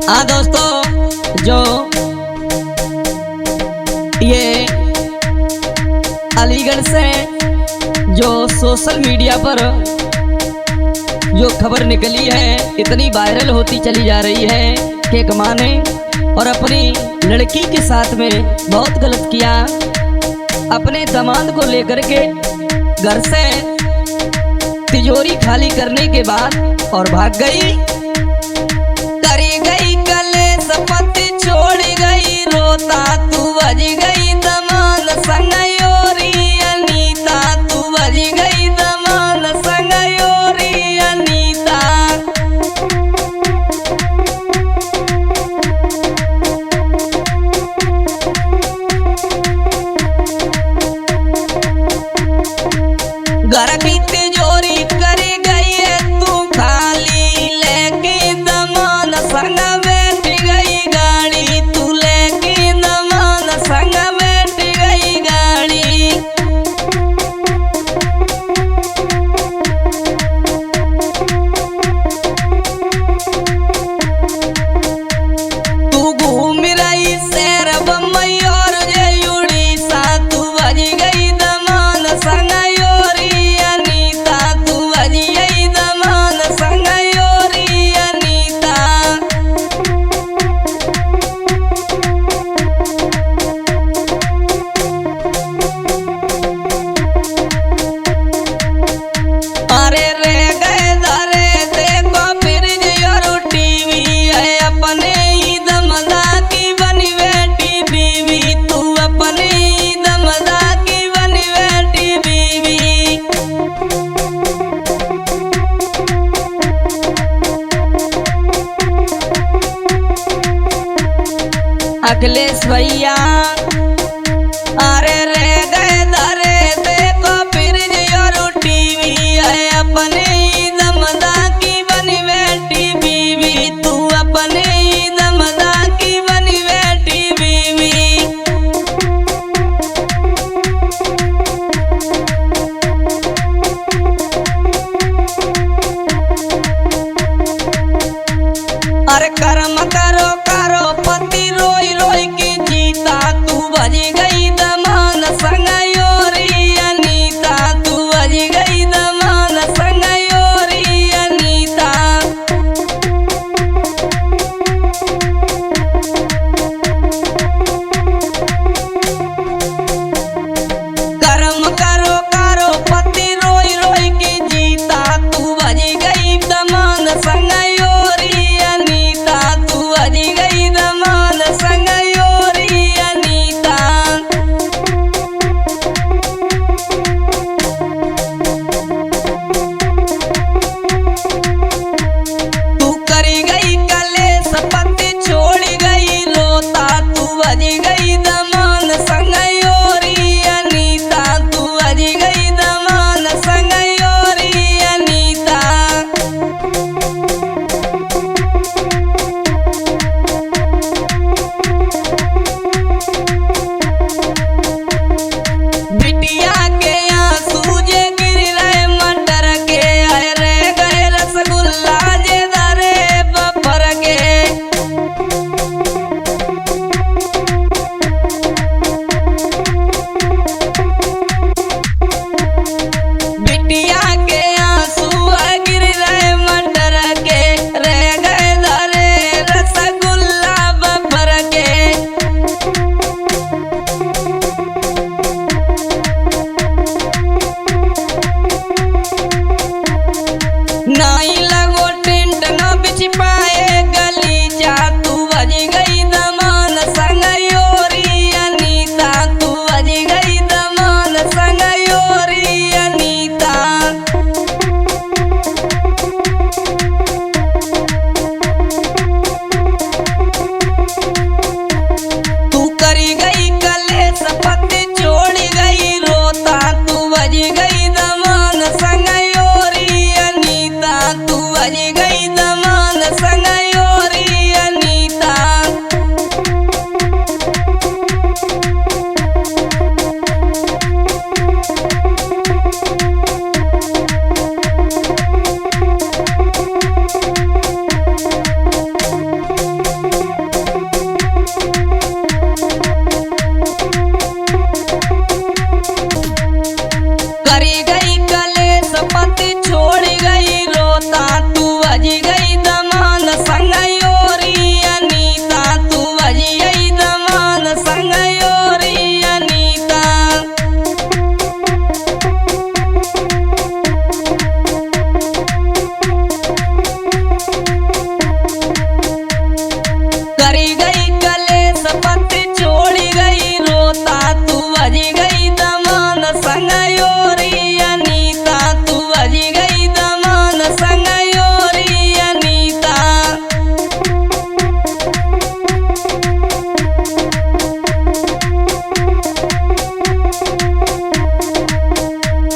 हाँ दोस्तों, जो ये अलीगढ़ से जो सोशल मीडिया पर जो खबर निकली है इतनी वायरल होती चली जा रही है कि एक माँ ने और अपनी लड़की के साथ में बहुत गलत किया। अपने दामाद को लेकर के घर से तिजोरी खाली करने के बाद और भाग गई। तरी गई कलेस पति छोड़ गई, रोता तू बज गई दमान संग योरी अनीता, तू बज गई दमान संग योरी अनीता। घर की तिजोरी कर गई तू खाली, लेके दमान संग बैठ गई गाड़ी, तू लेके दमान संग बैठ गई गाड़ी। तू घूम रही शेर बम्बई और जय उड़ीसा, तू बज गई दमान संग योरी अनीता, तू बज गई दमान संग योरी अनीता। अरे रे गए धरे देखो फिर जो टीवी है, अपने ही दमदा की बनी बेटी बीवी, तू अपने ही दमदा की बनी बेटी बीवी। अखिलेश भैया अरे रे गए धरे देखो फिर जो टीवी है, अपने ही दमदा की बनी बेटी बीवी, तू अपने ही दमदा की बनी बेटी बीवी। अरे कर्म करो करो पति रोई रोई की जीता, तू बज गई दमान संग योरी अनीता, तू बज गई दमान संग योरी अनीता। कर्म करो करो पति रोई रोई की जीता, तू बज गई दमान संग योरी अनीता, तू बज गई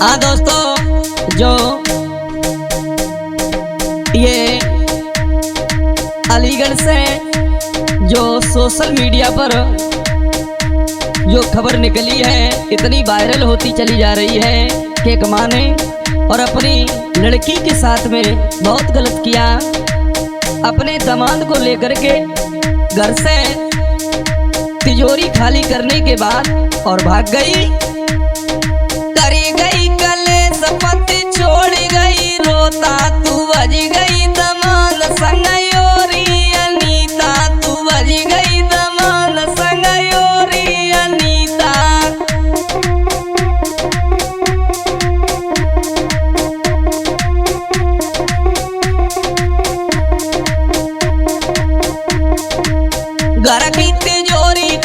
हाँ दोस्तों, जो ये अलीगढ़ से जो सोशल मीडिया पर जो खबर निकली है, इतनी वायरल होती चली जा रही है कि एक माँ ने और अपनी लड़की के साथ में बहुत गलत किया। अपने दामाद को लेकर के घर से तिजोरी खाली करने के बाद और भाग गई। तरी गई कलेस पति छोड़ गई, रोता तू बज गई दमाद संग योरी अनीता, तू बज गई दमाद संग योरी अनीता। घर की तिजोरी